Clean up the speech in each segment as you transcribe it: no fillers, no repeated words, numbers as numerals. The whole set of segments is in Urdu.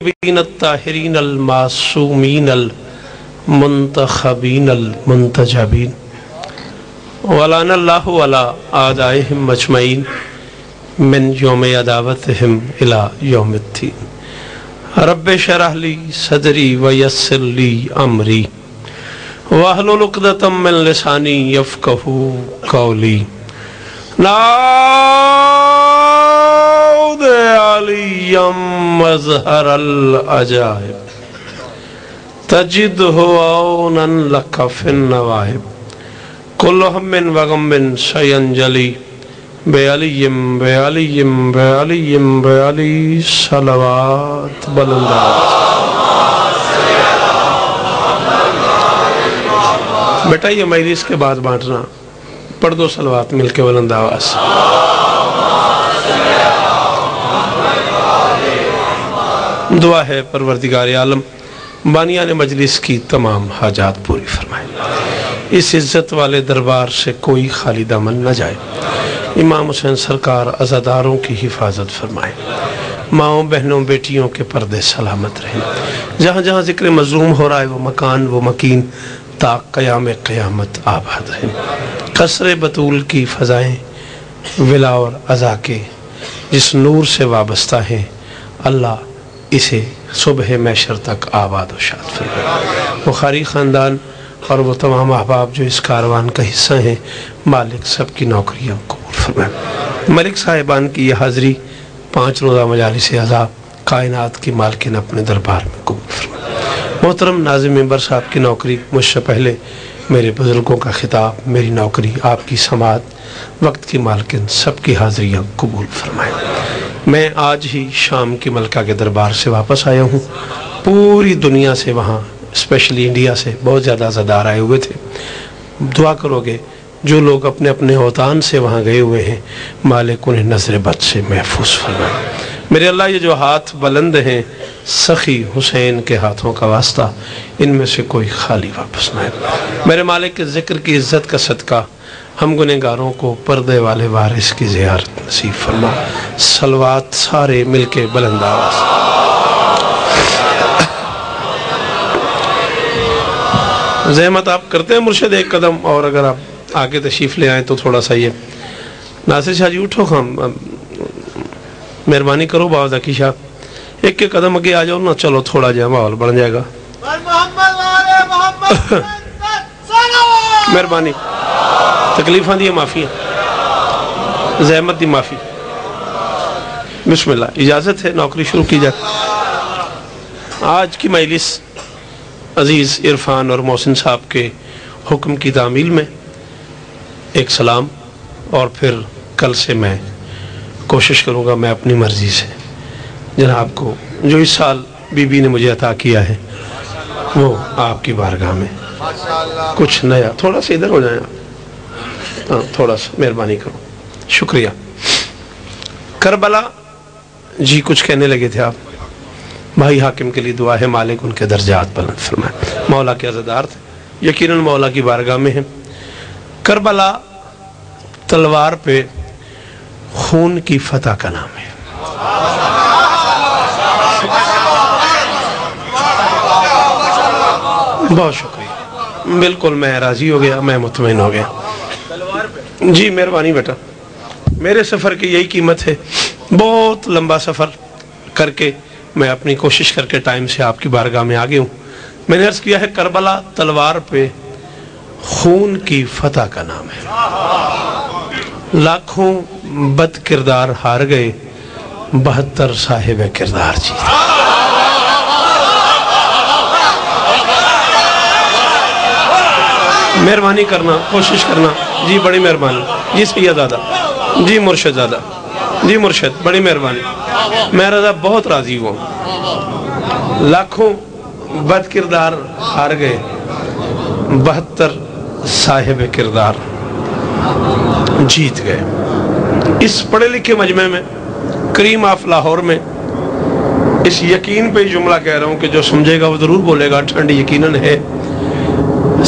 الطیبین الطاہرین المعصومین المنتخبین المنتجبین ولعن اللہ علی اعدائہم اجمعین من یوم عداوتہم الی یوم الدین رب اشرح لی صدری ویسر لی امری واحلل عقدۃ من لسانی یفقہوا قولی نعوذ علی مظہر العجائب تجدہ عونا لک فی النوائب کل ہم وغم سینجلی بعلی بعلی بعلی بعلی صلوات بلندات۔ بیٹا یہ مجلس کے بعد بانٹنا، پڑھ دو صلوات مل کے بلند آواز۔ دعا ہے پروردگار عالم بانیان مجلس کی تمام حاجات پوری فرمائے، اس عزت والے دربار سے کوئی خالی دامن نہ جائے، امام حسین سرکار عزاداروں کی حفاظت فرمائے، ماؤں بہنوں بیٹیوں کے پردے سلامت رہیں، جہاں جہاں ذکر مظلوم ہو رہا ہے وہ مکان وہ مکین تا قیام قیامت آباد رہیں، قصر بطول کی فضائیں ولا اور عزا کے جس نور سے وابستہ ہیں اللہ اسے صبح محشر تک آباد و شاد فرمائے۔ بخاری خاندان اور وہ تمام احباب جو اس کاروان کا حصہ ہیں مالک سب کی نوکریاں قبول فرمائے۔ ملک صاحبان کی یہ حاضری 5 روزہ مجالس عزا کائنات کی مالکن اپنے دربار میں قبول فرمائے۔ محترم ناظم ممبر صاحب کی نوکری مجھ سے پہلے میرے بزرگوں کا خطاب میری نوکری آپ کی سماعت وقت کی مالکن سب کی حاضریاں قبول فرمائے۔ میں آج ہی شام کی ملکہ کے دربار سے واپس آیا ہوں، پوری دنیا سے وہاں اسپیشلی انڈیا سے بہت زیادہ عزادار آئے ہوئے تھے۔ دعا کرو گے جو لوگ اپنے اپنے اوطان سے وہاں گئے ہوئے ہیں مالک انہیں نظر بد سے محفوظ فرمائے۔ میرے اللہ یہ جو ہاتھ بلند ہیں سخی حسین کے ہاتھوں کا واسطہ ان میں سے کوئی خالی واپس نہ ہے۔ میرے مالک کے ذکر کی عزت کا صدقہ ہم گنہگاروں کو پردے والے وارث کی زیارت نصیب فرما۔ صلوات سارے مل کے بلند آواز۔ زحمت آپ کرتے ہیں مرشد ایک قدم، اور اگر آپ آگے تشریف لے آئیں تو تھوڑا سا یہ ناصر شاہ جی اٹھو، خام مہربانی کرو، باو ذکی شاہ ایک کے قدم آگے آ جاؤ نا، چلو تھوڑا جا ماحول بڑھ جائے گا، مہربانی تکلیفاں دی معافی ہیں، زحمت دی معافی۔ بسم اللہ، اجازت ہے نوکری شروع کی جائے۔ آج کی مجلس عزیز عرفان اور محسن صاحب کے حکم کی تعمیل میں ایک سلام، اور پھر کل سے میں کوشش کروں گا میں اپنی مرضی سے جناب کو جو اس سال بی بی نے مجھے عطا کیا ہے وہ آپ کی بارگاہ میں کچھ نیا، تھوڑا سا ادھر ہو جائیں آپ، تھوڑا سا مہربانی کرو، شکریہ۔ کربلا جی کچھ کہنے لگے تھے آپ، بھائی حاکم کے لیے دعا ہے مالک ان کے درجات بلند فرمائے، مولا کے عزادار تھے، یقیناً مولا کی بارگاہ میں ہیں۔ کربلا تلوار پہ خون کی فتح کا نام ہے، بہت شکریہ، بالکل میں راضی ہو گیا، میں مطمئن ہو گیا۔ جی مہربانی بیٹا، میرے سفر کی یہی قیمت ہے، بہت لمبا سفر کر کے میں اپنی کوشش کر کے ٹائم سے آپ کی بارگاہ میں آگے ہوں۔ میں نے عرض کیا ہے کربلا تلوار پہ خون کی فتح کا نام ہے، لاکھوں بد کردار ہار گئے، 72 صاحب کردار جیتے۔ مہربانی کرنا، کوشش کرنا، جی بڑی مہربانی، جی سید زادہ، جی مرشد زادہ، جی مرشد بڑی مہربانی، میں رضا بہت راضی ہوں، لاکھوں بد کردار ہار گئے، 72 صاحب کردار جیت گئے۔ اس پڑھے لکھے مجمع میں کریم آف لاہور میں اس یقین پہ جملہ کہہ رہا ہوں کہ جو سمجھے گا وہ ضرور بولے گا، ٹھنڈ یقیناً ہے،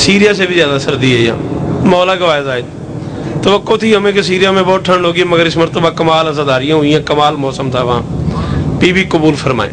سیریا سے بھی زیادہ سردی ہے یہاں، مولا کا واعظ آئے توقع تھی ہمیں کہ سیریا میں بہت ٹھنڈ ہوگی، مگر اس مرتبہ کمال عزاداریاں ہوئی ہیں، کمال موسم تھا وہاں، بی بی قبول فرمائیں۔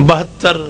72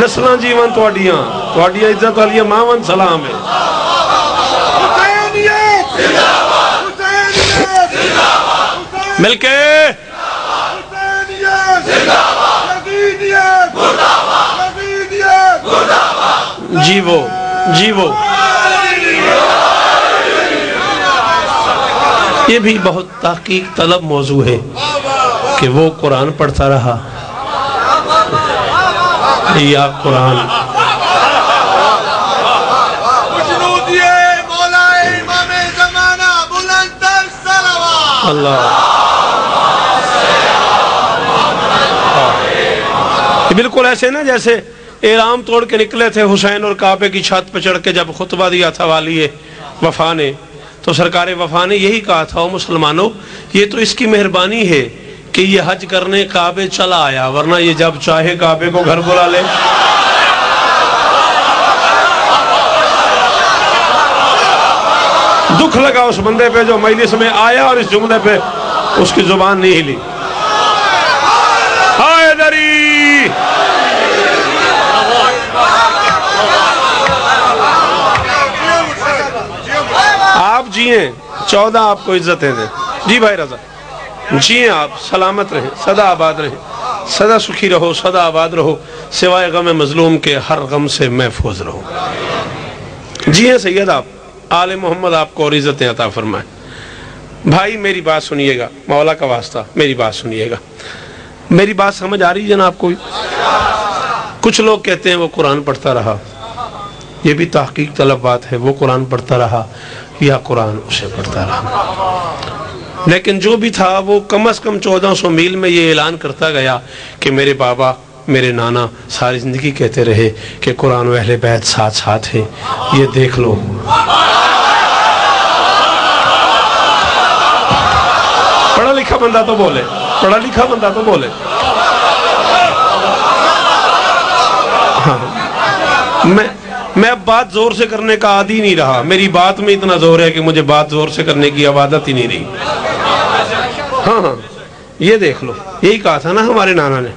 نسلاں جیون تواڈیاں عزت والی ماون سلام ہے. مل کے جیو جیو. یہ بھی بہت تحقیق طلب موضوع ہے کہ وہ قرآن پڑھتا رہا یا قرآن اللہ. بالکل ایسے نا جیسے احرام توڑ کے نکلے تھے حسین اور کعبے کی چھت پہ چڑھ کے جب خطبہ دیا تھا والی وفا نے، تو سرکار وفا نے یہی کہا تھا، مسلمانوں یہ تو اس کی مہربانی ہے کہ یہ حج کرنے کعبے چلا آیا، ورنہ یہ جب چاہے کعبے کو گھر بلا لے. دکھ لگا اس بندے پہ جو مجلس میں آیا اور اس جملے پہ اس کی زبان نہیں ہلی. ہائے دری آپ جیئیں، 14 آپ کو عزتیں دیں. جی بھائی رضا جیئیں، آپ سلامت رہیں، صدا آباد رہیں، صدا سکھی رہو، صدا آباد رہو، سوائے غم مظلوم کے ہر غم سے محفوظ رہو. جیئیں سید، آپ آل محمد آپ کو اور عزتیں عطا فرمائیں. بھائی میری بات سنیے گا، مولا کا واسطہ میری بات سنیے گا. میری بات سمجھ آ رہی ہے جناب کوئی؟ کچھ لوگ کہتے ہیں وہ قرآن پڑھتا رہا، یہ بھی تحقیق طلب بات ہے، وہ قرآن پڑھتا رہا یا قرآن اسے پڑھتا رہا. لیکن جو بھی تھا وہ کم از کم 1400 میل میں یہ اعلان کرتا گیا کہ میرے بابا میرے نانا ساری زندگی کہتے رہے کہ قرآن و اہل بیت ساتھ ساتھ ہے. یہ دیکھ لو، پڑھا لکھا بندہ تو بولے، پڑھا لکھا بندہ تو بولے. میں اب بات زور سے کرنے کا عادی نہیں رہا، میری بات میں اتنا زور ہے کہ مجھے بات زور سے کرنے کی عادت ہی نہیں رہی. ہاں یہ دیکھ لو، یہی کہا تھا نا ہمارے نانا نے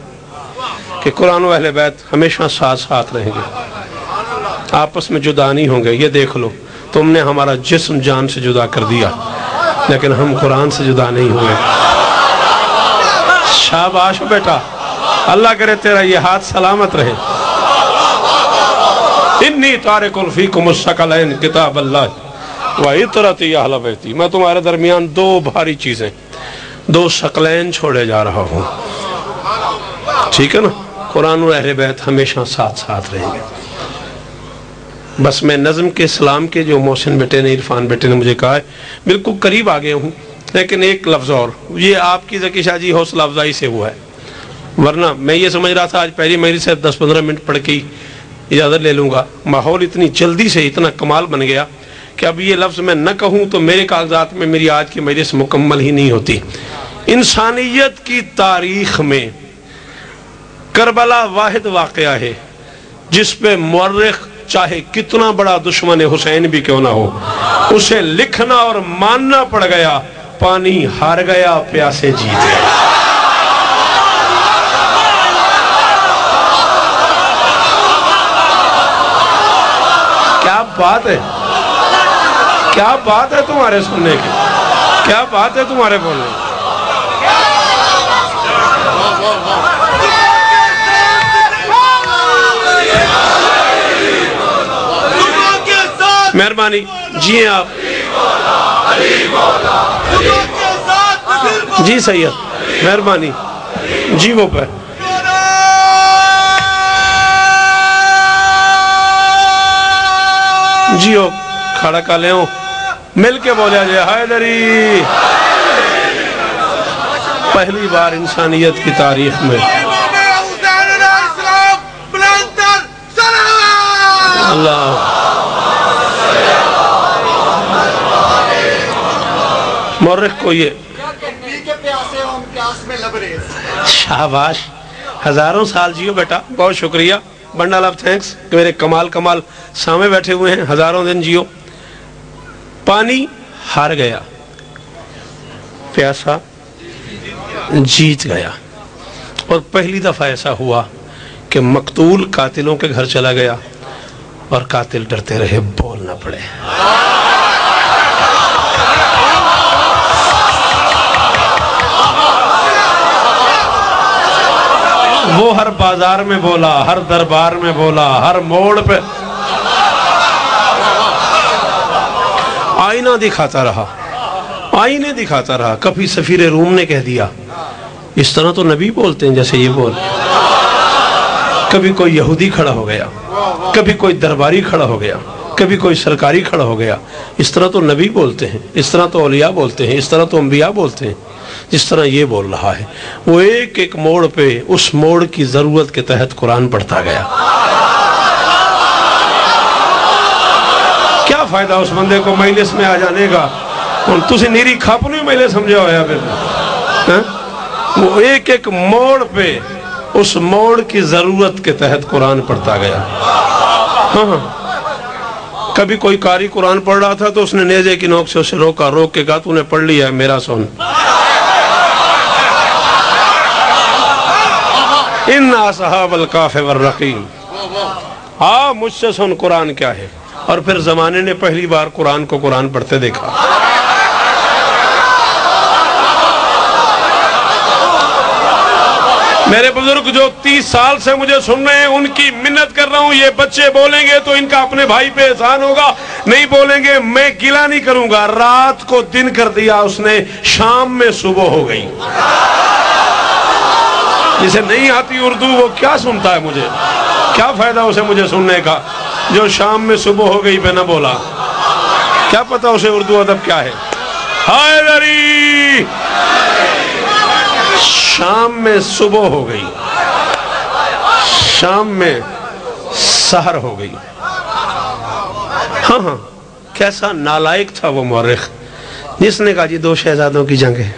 کہ قرآن و اہل بیت ہمیشہ ساتھ ساتھ رہیں گے، آپس میں جدا نہیں ہوں گے. یہ دیکھ لو، تم نے ہمارا جسم جان سے جدا کر دیا لیکن ہم قرآن سے جدا نہیں ہوئے. شاباش بیٹا، اللہ کرے تیرا یہ ہاتھ سلامت رہے. انی تارک فیکم الثقلین کتاب اللہ و عطرتی اہل بیتی. میں تمہارے درمیان 2 بھاری چیزیں، 2 ثقلین چھوڑے جا رہا ہوں. ٹھیک ہے نا؟ قرآن و اہل بیت ہمیشہ ساتھ ساتھ رہیں گے. بس میں نظم کے اسلام کے جو محسن بیٹے نے، عرفان بیٹے نے مجھے کہا ہے، بالکل قریب آ گیا ہوں، لیکن ایک لفظ اور، یہ آپ کی ذکی شاہ جی حوصلہ افزائی سے ہوا ہے. ورنہ میں یہ سمجھ رہا تھا آج پہلی مجلس سے 10-15 منٹ پڑھ کے اجازت لے لوں گا. ماحول اتنی جلدی سے اتنا کمال بن گیا کہ اب یہ لفظ میں نہ کہوں تو میرے کاغذات میں میری آج کی مجلس مکمل ہی نہیں ہوتی. انسانیت کی تاریخ میں کربلا واحد واقعہ ہے جس پہ مورخ چاہے کتنا بڑا دشمن حسین بھی کیوں نہ ہو، اسے لکھنا اور ماننا پڑ گیا، پانی ہار گیا پیاسے جیت گئے. کیا بات ہے، کیا بات ہے تمہارے سننے کی، کیا بات ہے تمہارے بولنے کی. مہربانی جی آپ جی سید مہربانی جی وہ پہ جی ہو کھڑا کا لے ہوں مل کے بولیا جائے حیدری. پہلی بار انسانیت کی تاریخ میں اللہ مورخ کو یہ شاباش. ہزاروں سال جیو بیٹا، بہت شکریہ، بنڈل آف تھینکس کہ میرے کمال سامنے بیٹھے ہوئے ہیں. ہزاروں دن جیو. پانی ہار گیا، پیاسا جیت گیا. اور پہلی دفعہ ایسا ہوا کہ مقتول قاتلوں کے گھر چلا گیا اور قاتل ڈرتے رہے بول نہ پڑے۔ وہ ہر بازار میں بولا، ہر دربار میں بولا، ہر موڑ پہ آئینہ دکھاتا رہا، آئینے دکھاتا رہا۔ کبھی سفیر روم نے کہہ دیا اس طرح تو نبی بولتے ہیں جیسے یہ بول۔ کبھی کوئی یہودی کھڑا ہو گیا، کبھی کوئی درباری کھڑا ہو گیا، کبھی کوئی سرکاری کھڑا ہو گیا، اس طرح تو نبی بولتے ہیں، اس طرح تو اولیاء بولتے ہیں، اس طرح تو انبیاء بولتے ہیں، جس طرح یہ بول رہا ہے۔ وہ ایک ایک موڑ پہ اس موڑ کی ضرورت کے تحت قرآن پڑھتا گیا۔ کیا فائدہ اس بندے کو مجلس میں آ جانے کا؟ تسی نیری کھاپنی مجلس سمجھا ہویا پھر۔ وہ ایک ایک موڑ پہ اس موڑ کی ضرورت کے تحت قرآن پڑھتا گیا۔ ہاں، کبھی کوئی قاری قرآن پڑھ رہا تھا تو اس نے نیزے کی نوک سے اسے روکا، روک کے کہا تو نے پڑھ لیا ہے میرا سن۔ ان اصحاب الکہف والرقیم، مجھ سے سن قرآن کیا ہے۔ اور پھر زمانے نے پہلی بار قرآن کو قرآن پڑھتے دیکھا۔ میرے بزرگ جو 30 سال سے مجھے سن رہے ہیں ان کی منت کر رہا ہوں، یہ بچے بولیں گے تو ان کا اپنے بھائی پہ احسان ہوگا، نہیں بولیں گے میں گلہ نہیں کروں گا۔ رات کو دن کر دیا اس نے، شام میں صبح ہو گئی۔ جسے نہیں آتی اردو وہ کیا سنتا ہے مجھے؟ کیا فائدہ اسے مجھے سننے کا جو شام میں صبح ہو گئی پہ نہ بولا؟ کیا پتا اسے اردو ادب کیا ہے؟ حیدری! شام میں صبح ہو گئی، شام میں سحر ہو گئی۔ ہاں، کیسا نالائق تھا وہ مورخ جس نے کہا جی 2 شہزادوں کی جنگ ہے۔